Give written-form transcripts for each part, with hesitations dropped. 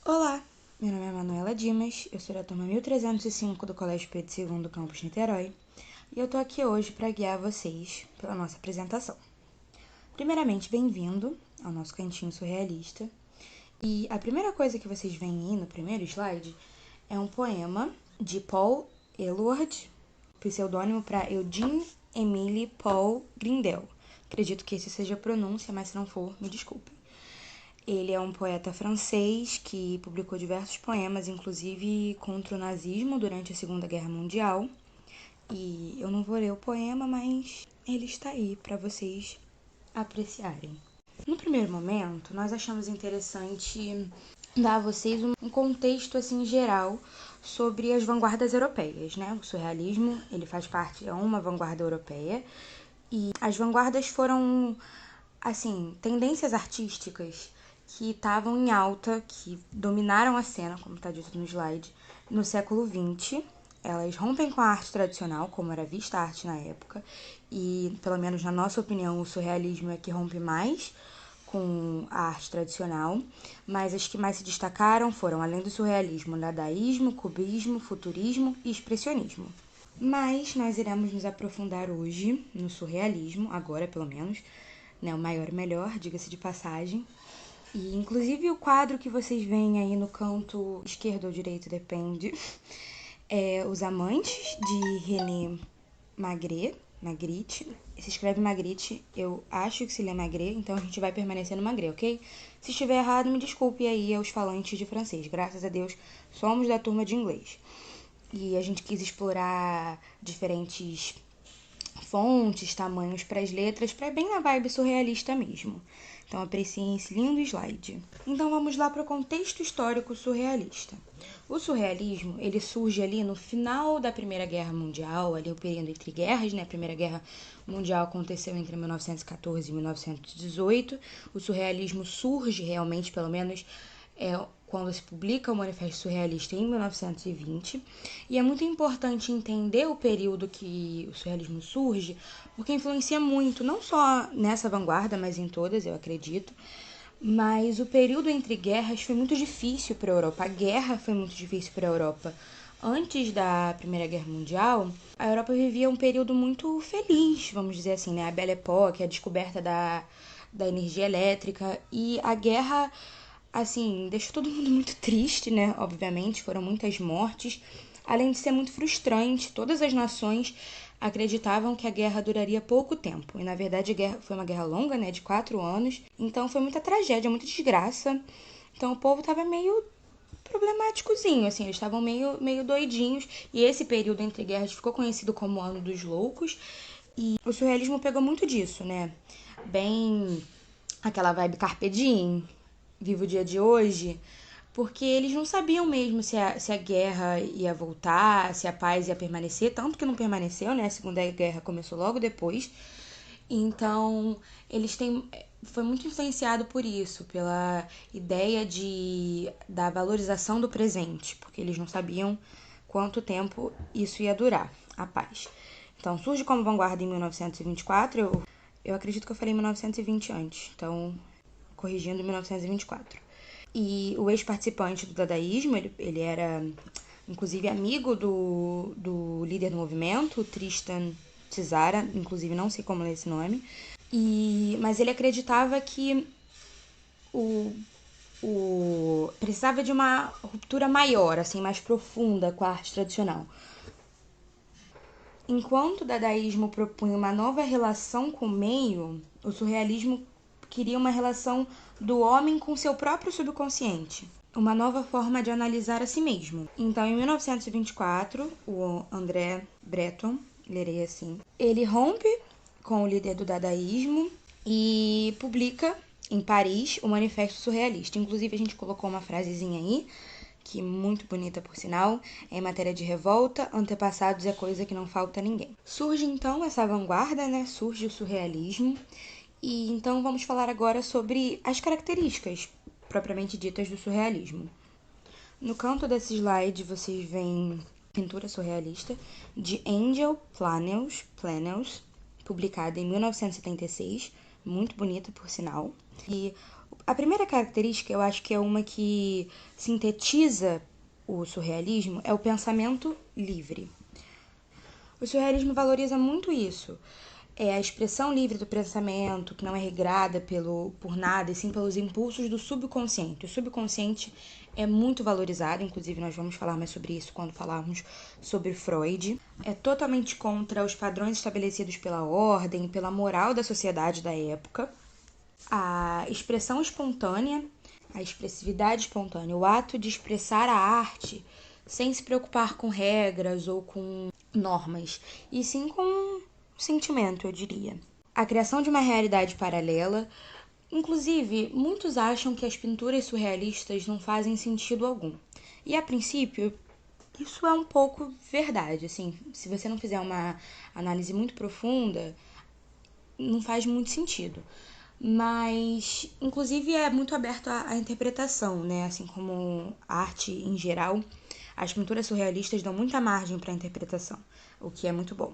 Olá, meu nome é Manuela Dimas, eu sou da turma 1305 do Colégio Pedro II, campus Niterói, e eu tô aqui hoje para guiar vocês pela nossa apresentação. Primeiramente, bem-vindo ao nosso cantinho surrealista, e a primeira coisa que vocês veem aí no primeiro slide é um poema de Paul Eluard, pseudônimo para Eugene Emile Paul Grindel. Acredito que esse seja a pronúncia, mas se não for, me desculpem. Ele é um poeta francês que publicou diversos poemas, inclusive contra o nazismo durante a Segunda Guerra Mundial. E eu não vou ler o poema, mas ele está aí para vocês apreciarem. No primeiro momento, nós achamos interessante dar a vocês um contexto assim geral sobre as vanguardas europeias, né? O surrealismo, ele faz parte, é uma vanguarda europeia, e as vanguardas foram assim, tendências artísticas que estavam em alta, que dominaram a cena, como está dito no slide, no século XX. Elas rompem com a arte tradicional, como era vista a arte na época, e, pelo menos na nossa opinião, o surrealismo é que rompe mais com a arte tradicional, mas as que mais se destacaram foram, além do surrealismo, dadaísmo, cubismo, futurismo e expressionismo. Mas nós iremos nos aprofundar hoje no surrealismo, agora pelo menos, né, o maior e melhor, diga-se de passagem. E inclusive o quadro que vocês veem aí no canto esquerdo ou direito, depende, é Os Amantes, de René Magritte. Se escreve Magritte, eu acho que se lê Magritte, então a gente vai permanecer no Magritte, ok? Se estiver errado, me desculpe aí aos falantes de francês. Graças a Deus, somos da turma de inglês. E a gente quis explorar diferentes fontes, tamanhos para as letras, para bem na vibe surrealista mesmo. Então apreciem esse lindo slide. Então vamos lá para o contexto histórico surrealista. O surrealismo, ele surge ali no final da Primeira Guerra Mundial, ali o período entre guerras, né? A Primeira Guerra Mundial aconteceu entre 1914 e 1918. O surrealismo surge realmente, pelo menos, quando se publica o Manifesto Surrealista em 1920. E é muito importante entender o período que o surrealismo surge, porque influencia muito, não só nessa vanguarda, mas em todas, eu acredito. Mas o período entre guerras foi muito difícil para a Europa. A guerra foi muito difícil para a Europa. Antes da Primeira Guerra Mundial, a Europa vivia um período muito feliz, vamos dizer assim, né? A Belle Époque, a descoberta da energia elétrica, e a guerra, assim, deixou todo mundo muito triste, né? Obviamente, foram muitas mortes. Além de ser muito frustrante, todas as nações acreditavam que a guerra duraria pouco tempo. E, na verdade, a guerra foi uma guerra longa, né? De 4 anos. Então, foi muita tragédia, muita desgraça. Então, o povo tava meio problemáticozinho, assim, eles estavam meio doidinhos. E esse período entre guerras ficou conhecido como o Ano dos Loucos. E o surrealismo pegou muito disso, né? Bem aquela vibe carpe diem, viva o dia de hoje, porque eles não sabiam mesmo se a guerra ia voltar, se a paz ia permanecer, tanto que não permaneceu, né? A Segunda Guerra começou logo depois. Então, eles têm foi muito influenciado por isso, pela ideia da valorização do presente, porque eles não sabiam quanto tempo isso ia durar, a paz. Então, surge como vanguarda em 1924, eu acredito que eu falei 1920 antes, então, corrigindo, 1924. E o ex-participante do dadaísmo, ele era inclusive amigo do líder do movimento, Tristan Tzara, inclusive não sei como ler esse nome, mas ele acreditava que precisava de uma ruptura maior, assim, mais profunda com a arte tradicional. Enquanto o dadaísmo propunha uma nova relação com o meio, o surrealismo queria uma relação do homem com seu próprio subconsciente, uma nova forma de analisar a si mesmo. Então, em 1924, o André Breton, lerei assim, ele rompe com o líder do dadaísmo e publica em Paris o Manifesto Surrealista. Inclusive, a gente colocou uma frasezinha aí, que muito bonita por sinal, em matéria de revolta, antepassados é coisa que não falta a ninguém. Surge então essa vanguarda, né? Surge o surrealismo. E então vamos falar agora sobre as características propriamente ditas do surrealismo. No canto desse slide vocês veem pintura surrealista de Angel Planels, publicada em 1976, muito bonita por sinal. E A primeira característica, eu acho que é uma que sintetiza o surrealismo, é o pensamento livre. O surrealismo valoriza muito isso. É a expressão livre do pensamento, que não é regrada por nada, e sim pelos impulsos do subconsciente. O subconsciente é muito valorizado, inclusive nós vamos falar mais sobre isso quando falarmos sobre Freud. É totalmente contra os padrões estabelecidos pela ordem, pela moral da sociedade da época. A expressão espontânea, a expressividade espontânea, o ato de expressar a arte sem se preocupar com regras ou com normas, e sim com sentimento, eu diria. A criação de uma realidade paralela. Inclusive, muitos acham que as pinturas surrealistas não fazem sentido algum. E a princípio, isso é um pouco verdade, assim, se você não fizer uma análise muito profunda, não faz muito sentido. Mas, inclusive, é muito aberto à interpretação, né? Assim como a arte em geral, as pinturas surrealistas dão muita margem para a interpretação, o que é muito bom.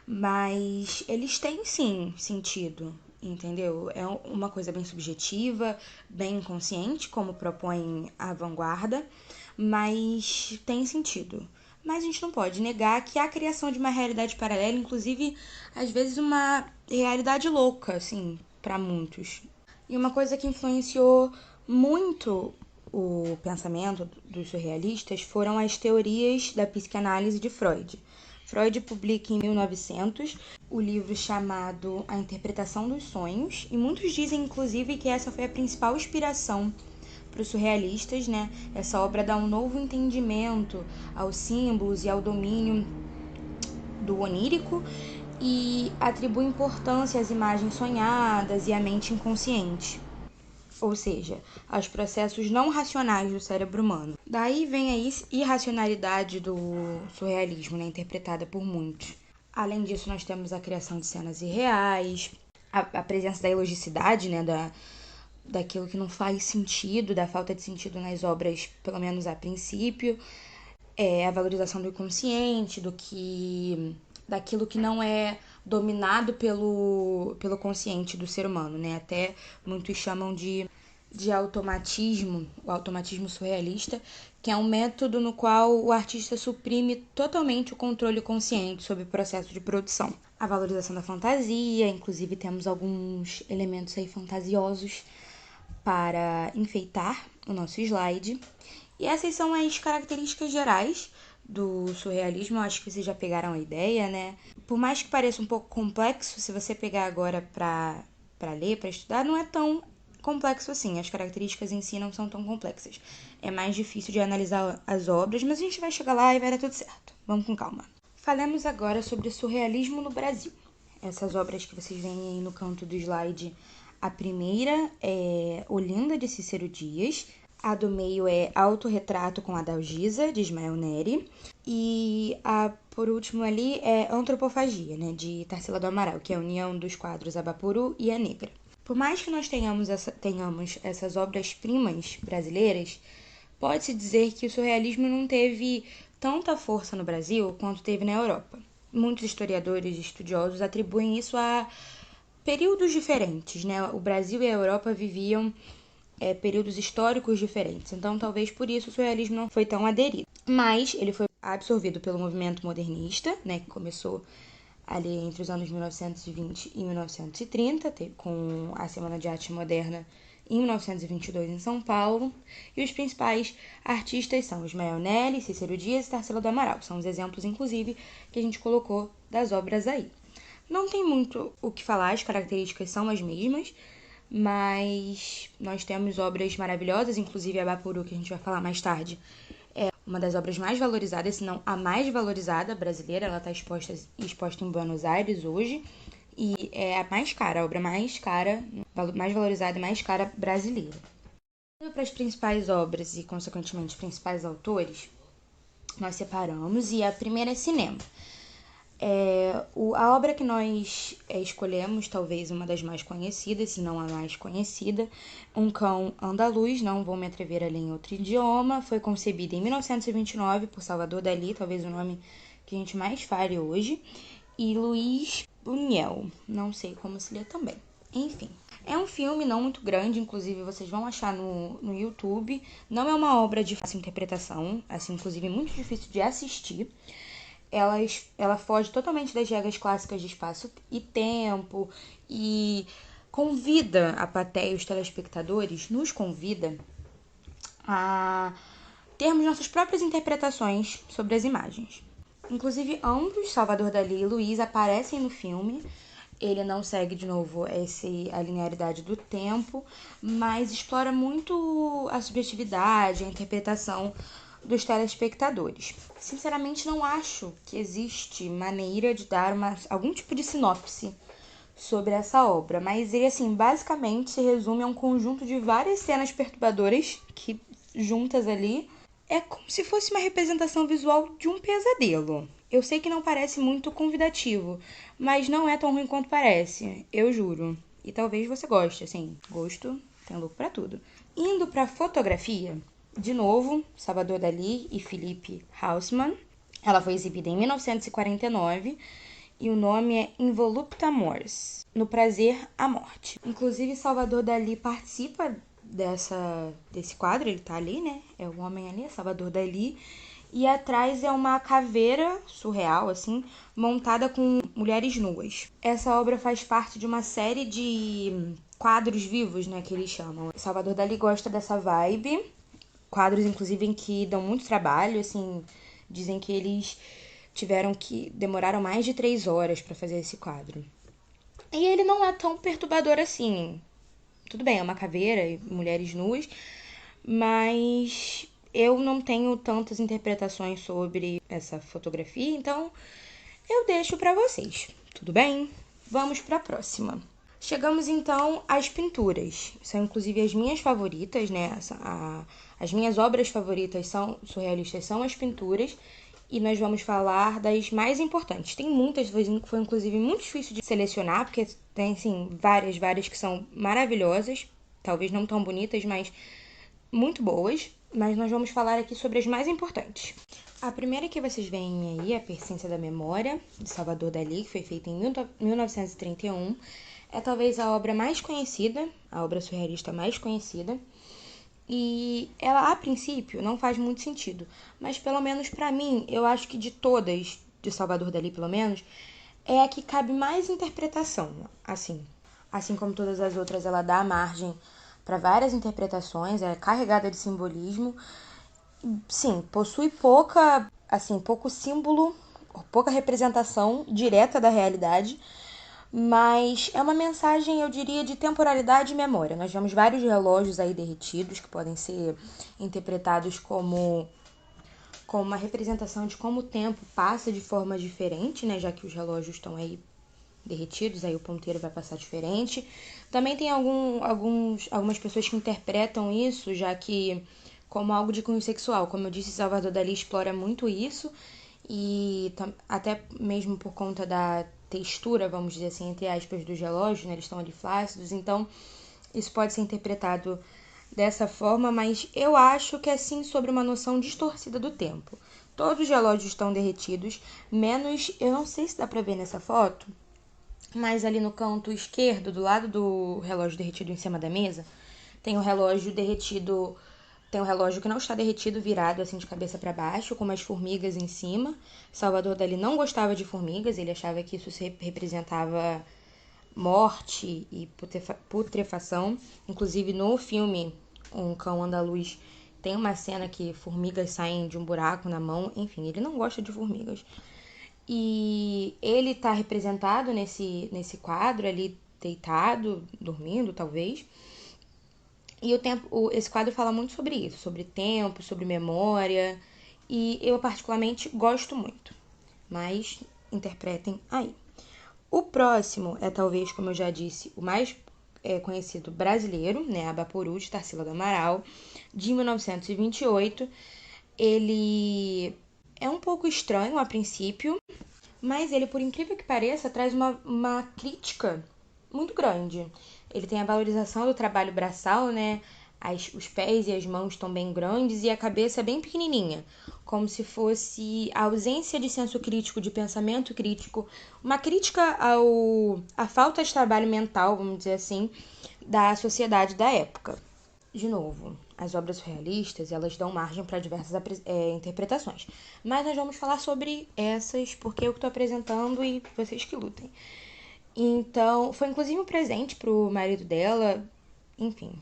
Mas eles têm sim sentido, entendeu? É uma coisa bem subjetiva, bem inconsciente, como propõe a vanguarda, mas tem sentido. Mas a gente não pode negar que a criação de uma realidade paralela, inclusive, às vezes uma realidade louca, assim, para muitos. E uma coisa que influenciou muito o pensamento dos surrealistas foram as teorias da psicanálise de Freud. Freud publica em 1900 o livro chamado A Interpretação dos Sonhos, e muitos dizem, inclusive, que essa foi a principal inspiração para os surrealistas, né? Essa obra dá um novo entendimento aos símbolos e ao domínio do onírico e atribui importância às imagens sonhadas e à mente inconsciente, ou seja, aos processos não racionais do cérebro humano. Daí vem a irracionalidade do surrealismo, né, interpretada por muitos. Além disso, nós temos a criação de cenas irreais, a presença da ilogicidade, né, daquilo que não faz sentido, da falta de sentido nas obras, pelo menos a princípio, a valorização do inconsciente, daquilo que não é dominado pelo consciente do ser humano, né? Até muitos chamam de automatismo, o automatismo surrealista, que é um método no qual o artista suprime totalmente o controle consciente sobre o processo de produção. A valorização da fantasia, inclusive temos alguns elementos aí fantasiosos para enfeitar o nosso slide. E essas são as características gerais do surrealismo, eu acho que vocês já pegaram a ideia, né? Por mais que pareça um pouco complexo, se você pegar agora para ler, para estudar, não é tão complexo assim. As características em si não são tão complexas. É mais difícil de analisar as obras, mas a gente vai chegar lá e vai dar tudo certo. Vamos com calma. Falemos agora sobre o surrealismo no Brasil. Essas obras que vocês veem aí no canto do slide, a primeira é Olinda, de Cícero Dias. A do meio é Autorretrato com Adalgisa, de Ismael Neri. E a por último ali é Antropofagia, né, de Tarsila do Amaral, que é a união dos quadros Abapuru e A Negra. Por mais que nós tenhamos essas obras-primas brasileiras, pode-se dizer que o surrealismo não teve tanta força no Brasil quanto teve na Europa. Muitos historiadores e estudiosos atribuem isso a períodos diferentes, né? O Brasil e a Europa viviam períodos históricos diferentes, então talvez por isso o surrealismo não foi tão aderido. Mas ele foi absorvido pelo movimento modernista, né, que começou ali entre os anos 1920 e 1930, com a Semana de Arte Moderna em 1922 em São Paulo. E os principais artistas são Ismael Nelli, Cícero Dias e Tarsila do Amaral. São os exemplos, inclusive, que a gente colocou das obras aí. Não tem muito o que falar, as características são as mesmas, mas nós temos obras maravilhosas, inclusive a Bapuru, que a gente vai falar mais tarde, é uma das obras mais valorizadas, se não a mais valorizada brasileira. Ela está exposta em Buenos Aires hoje e é a mais cara, a obra mais cara, mais valorizada e mais cara brasileira. Indo para as principais obras e, consequentemente, os principais autores, nós separamos, e a primeira é cinema. A obra que nós escolhemos, talvez uma das mais conhecidas, se não a mais conhecida, Um Cão Andaluz, não vou me atrever a ler em outro idioma, foi concebida em 1929 por Salvador Dalí, talvez o nome que a gente mais fale hoje, e Luiz Buñuel, não sei como se lê também. Enfim, É um filme não muito grande, inclusive vocês vão achar no YouTube. Não é uma obra de fácil interpretação, assim, inclusive muito difícil de assistir. Ela foge totalmente das regras clássicas de espaço e tempo e convida a plateia e os telespectadores, nos convida a termos nossas próprias interpretações sobre as imagens. Inclusive, ambos, Salvador Dalí e Luiz, aparecem no filme. Ele não segue, de novo, a linearidade do tempo, mas explora muito a subjetividade, a interpretação dos telespectadores. Sinceramente, não acho que existe maneira de dar algum tipo de sinopse sobre essa obra, mas ele, assim, basicamente se resume a um conjunto de várias cenas perturbadoras que, juntas ali, é como se fosse uma representação visual de um pesadelo. Eu sei que não parece muito convidativo, mas não é tão ruim quanto parece, eu juro. E talvez você goste, assim, gosto tem louco pra tudo. Indo pra fotografia, de novo, Salvador Dalí e Philippe Haussmann. Ela foi exibida em 1949 e o nome é Involupta Mors, No Prazer à Morte. Inclusive, Salvador Dalí participa desse quadro, ele tá ali, né? É o homem ali, Salvador Dalí. E atrás é uma caveira surreal, assim, montada com mulheres nuas. Essa obra faz parte de uma série de quadros vivos, né, que eles chamam. Salvador Dalí gosta dessa vibe. Quadros, inclusive, em que dão muito trabalho, assim, dizem que eles demoraram mais de 3 horas para fazer esse quadro. E ele não é tão perturbador assim. Tudo bem, é uma caveira e mulheres nuas, mas eu não tenho tantas interpretações sobre essa fotografia, então eu deixo para vocês. Tudo bem? Vamos para a próxima. Chegamos então às pinturas. São inclusive as minhas favoritas, né? As minhas obras favoritas surrealistas são as pinturas. E nós vamos falar das mais importantes. Tem muitas, foi inclusive muito difícil de selecionar, porque tem, assim, várias que são maravilhosas. Talvez não tão bonitas, mas muito boas. Mas nós vamos falar aqui sobre as mais importantes. A primeira que vocês veem aí é a Persistência da Memória, de Salvador Dalí, que foi feita em 1931. É talvez a obra mais conhecida, a obra surrealista mais conhecida. E ela, a princípio, não faz muito sentido. Mas, pelo menos pra mim, eu acho que de todas, de Salvador Dalí, pelo menos, é a que cabe mais interpretação, assim. Assim como todas as outras, ela dá margem para várias interpretações, é carregada de simbolismo. Sim, possui pouco símbolo, pouca representação direta da realidade, mas é uma mensagem, eu diria, de temporalidade e memória. Nós vemos vários relógios aí derretidos que podem ser interpretados como uma representação de como o tempo passa de forma diferente, né? Já que os relógios estão aí derretidos, aí o ponteiro vai passar diferente. Também tem algumas pessoas que interpretam isso, já que como algo de cunho sexual. Como eu disse, Salvador Dalí explora muito isso, e até mesmo por conta da textura, vamos dizer assim, entre aspas, dos relógios, né? Eles estão ali flácidos, então isso pode ser interpretado dessa forma, mas eu acho que é sim sobre uma noção distorcida do tempo. Todos os relógios estão derretidos, menos, eu não sei se dá pra ver nessa foto, mas ali no canto esquerdo, do lado do relógio derretido em cima da mesa, tem o relógio derretido. Tem um relógio que não está derretido, virado assim de cabeça para baixo, com umas formigas em cima. Salvador Dalí não gostava de formigas, ele achava que isso representava morte e putrefação. Inclusive no filme Um Cão Andaluz tem uma cena que formigas saem de um buraco na mão. Enfim, ele não gosta de formigas. E ele está representado nesse quadro ali, deitado, dormindo talvez. E esse quadro fala muito sobre isso, sobre tempo, sobre memória, e eu particularmente gosto muito, mas interpretem aí. O próximo é talvez, como eu já disse, o mais conhecido brasileiro, né, Abaporu, de Tarsila do Amaral, de 1928. Ele é um pouco estranho a princípio, mas ele, por incrível que pareça, traz uma crítica muito grande. Ele tem a valorização do trabalho braçal, né? Os pés e as mãos estão bem grandes e a cabeça é bem pequenininha. como se fosse a ausência de senso crítico, de pensamento crítico, uma crítica à falta de trabalho mental, vamos dizer assim, da sociedade da época. De novo, as obras surrealistas, elas dão margem para diversas interpretações. Mas nós vamos falar sobre essas, porque eu que estou apresentando e vocês que lutem. Então, foi inclusive um presente pro marido dela. Enfim,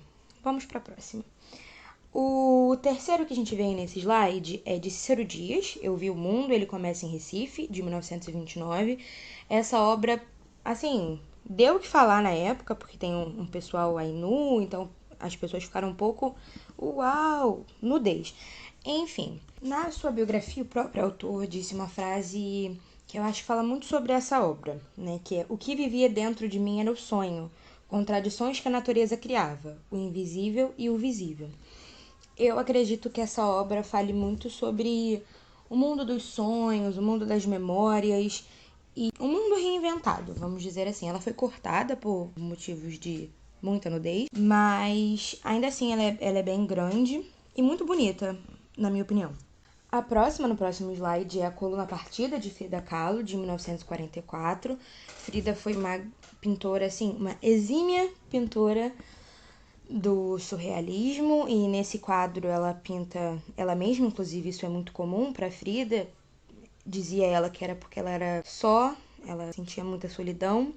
vamos para a próxima. O terceiro que a gente vê nesse slide é de Cícero Dias, Eu Vi o Mundo, ele começa em Recife, de 1929. Essa obra, assim, deu o que falar na época, porque tem um pessoal aí nu, então as pessoas ficaram um pouco, uau, nudez. Enfim, na sua biografia, o próprio autor disse uma frase que eu acho que fala muito sobre essa obra, né? Que é: o que vivia dentro de mim era o sonho, contradições que a natureza criava, o invisível e o visível. Eu acredito que essa obra fale muito sobre o mundo dos sonhos, o mundo das memórias e o mundo reinventado, vamos dizer assim. Ela foi cortada por motivos de muita nudez, mas ainda assim ela é bem grande e muito bonita, na minha opinião. A próxima, no próximo slide, é a Coluna Partida, de Frida Kahlo, de 1944. Frida foi uma pintora, assim, uma exímia pintora do surrealismo, e nesse quadro ela pinta ela mesma, inclusive isso é muito comum para Frida. Dizia ela que era porque ela era só, ela sentia muita solidão.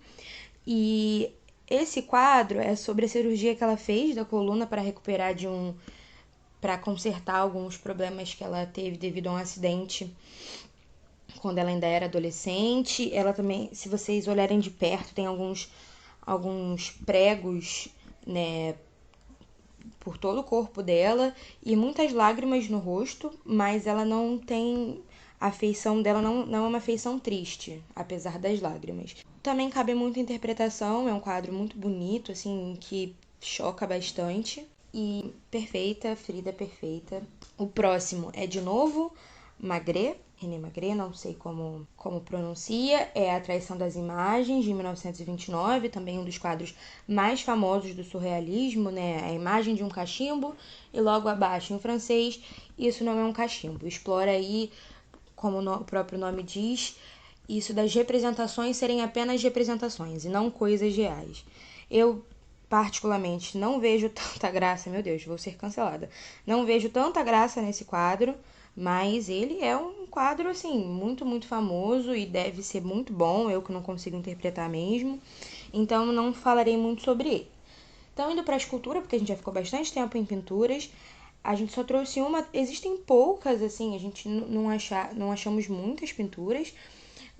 E esse quadro é sobre a cirurgia que ela fez da coluna para recuperar para consertar alguns problemas que ela teve devido a um acidente quando ela ainda era adolescente. Ela também, se vocês olharem de perto, tem alguns pregos, né, por todo o corpo dela e muitas lágrimas no rosto, mas ela não tem. A feição dela não é uma feição triste, apesar das lágrimas. Também cabe muita interpretação, é um quadro muito bonito, assim, que choca bastante. E perfeita, Frida perfeita. O próximo é de novo Magritte, René Magritte, não sei como pronuncia, é A Traição das Imagens, de 1929, também um dos quadros mais famosos do surrealismo, né? A imagem de um cachimbo e logo abaixo em francês, isso não é um cachimbo. Explora aí, como o próprio nome diz, isso das representações serem apenas representações e não coisas reais. Eu particularmente não vejo tanta graça, meu Deus, vou ser cancelada. Não vejo tanta graça nesse quadro, mas ele é um quadro, assim, muito, muito famoso e deve ser muito bom, eu que não consigo interpretar mesmo, então não falarei muito sobre ele. Então, indo para a escultura, porque a gente já ficou bastante tempo em pinturas, a gente só trouxe uma, existem poucas, assim, a gente não achamos muitas pinturas,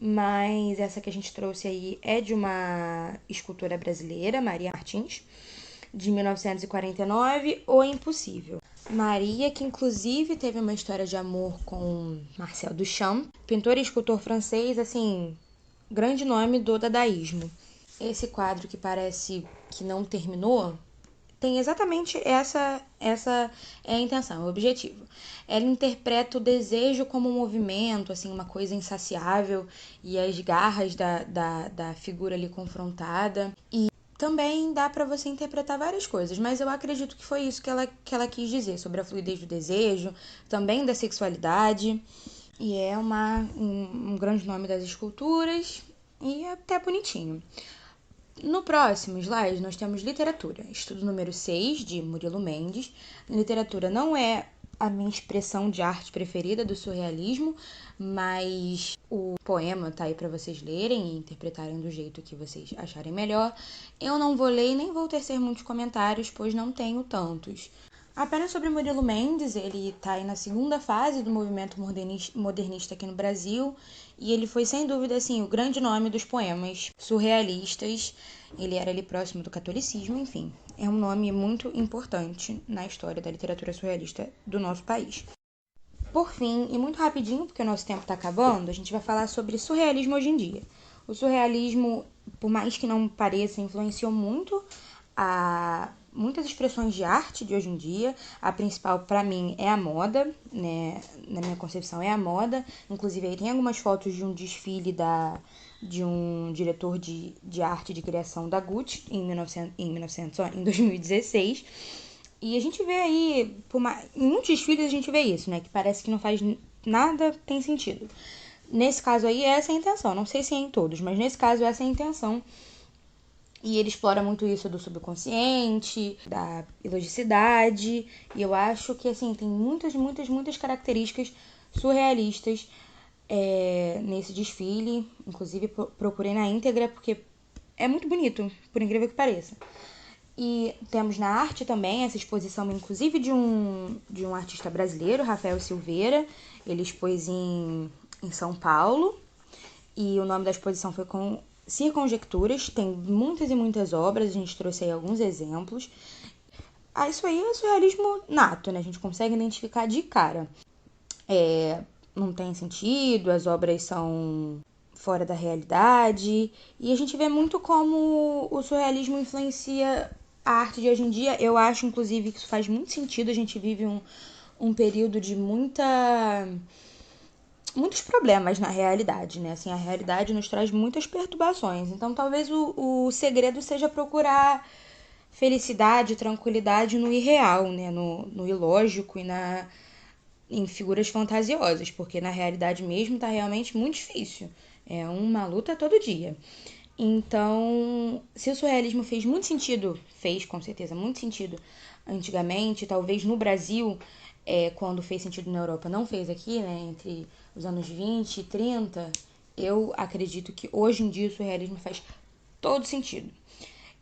mas essa que a gente trouxe aí é de uma escultora brasileira, Maria Martins, de 1949, O Impossível. Maria, que inclusive teve uma história de amor com Marcel Duchamp, pintor e escultor francês, assim, grande nome do dadaísmo. Esse quadro que parece que não terminou, tem exatamente essa é a intenção, o objetivo. Ela interpreta o desejo como um movimento, assim, uma coisa insaciável, e as garras da figura ali confrontada. E também dá para você interpretar várias coisas, mas eu acredito que foi isso que ela quis dizer, sobre a fluidez do desejo, também da sexualidade. E é um grande nome das esculturas, e é até bonitinho. No próximo slide, nós temos literatura, estudo número 6, de Murilo Mendes. Literatura não é a minha expressão de arte preferida do surrealismo, mas o poema tá aí para vocês lerem e interpretarem do jeito que vocês acharem melhor. Eu não vou ler e nem vou tecer muitos comentários, pois não tenho tantos. Apenas sobre Murilo Mendes, ele está aí na segunda fase do movimento modernista aqui no Brasil, e ele foi, sem dúvida, assim, o grande nome dos poemas surrealistas. Ele era ali próximo do catolicismo, enfim. É um nome muito importante na história da literatura surrealista do nosso país. Por fim, e muito rapidinho, porque o nosso tempo está acabando, a gente vai falar sobre surrealismo hoje em dia. O surrealismo, por mais que não pareça, influenciou muito muitas expressões de arte de hoje em dia. A principal, para mim, é a moda, né? Na minha concepção, é a moda. Inclusive, aí tem algumas fotos de um desfile de um diretor de arte de criação da Gucci em 2016. E a gente vê aí, em muitos desfiles a gente vê isso, né? Que parece que não faz nada tem sentido. Nesse caso aí, essa é a intenção. Não sei se é em todos, mas nesse caso, essa é a intenção. E ele explora muito isso do subconsciente, da ilogicidade. E eu acho que, assim, tem muitas características surrealistas nesse desfile. Inclusive, procurei na íntegra, porque é muito bonito, por incrível que pareça. E temos na arte também essa exposição, inclusive, de um artista brasileiro, Rafael Silveira. Ele expôs em São Paulo. E o nome da exposição foi Circonjecturas. Tem muitas e muitas obras, a gente trouxe aí alguns exemplos. Isso aí é surrealismo nato, né? A gente consegue identificar de cara. Não tem sentido, as obras são fora da realidade. E a gente vê muito como o surrealismo influencia a arte de hoje em dia. Eu acho, inclusive, que isso faz muito sentido. A gente vive um período de muitos problemas na realidade, né? Assim, a realidade nos traz muitas perturbações. Então, talvez o segredo seja procurar felicidade, tranquilidade no irreal, né? No ilógico e em figuras fantasiosas, porque na realidade mesmo tá realmente muito difícil. É uma luta todo dia. Então, se o surrealismo fez muito sentido, fez com certeza muito sentido antigamente, talvez no Brasil, quando fez sentido na Europa, não fez aqui, né, entre os anos 20 e 30, eu acredito que hoje em dia o surrealismo faz todo sentido.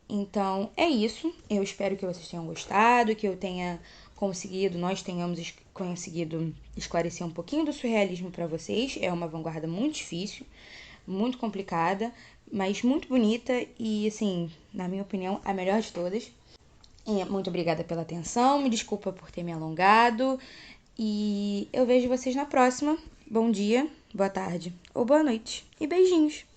Então, é isso. Eu espero que vocês tenham gostado, que nós tenhamos conseguido esclarecer um pouquinho do surrealismo para vocês. É uma vanguarda muito difícil, muito complicada, mas muito bonita e, assim, na minha opinião, a melhor de todas. Muito obrigada pela atenção, me desculpa por ter me alongado e eu vejo vocês na próxima. Bom dia, boa tarde ou boa noite e beijinhos!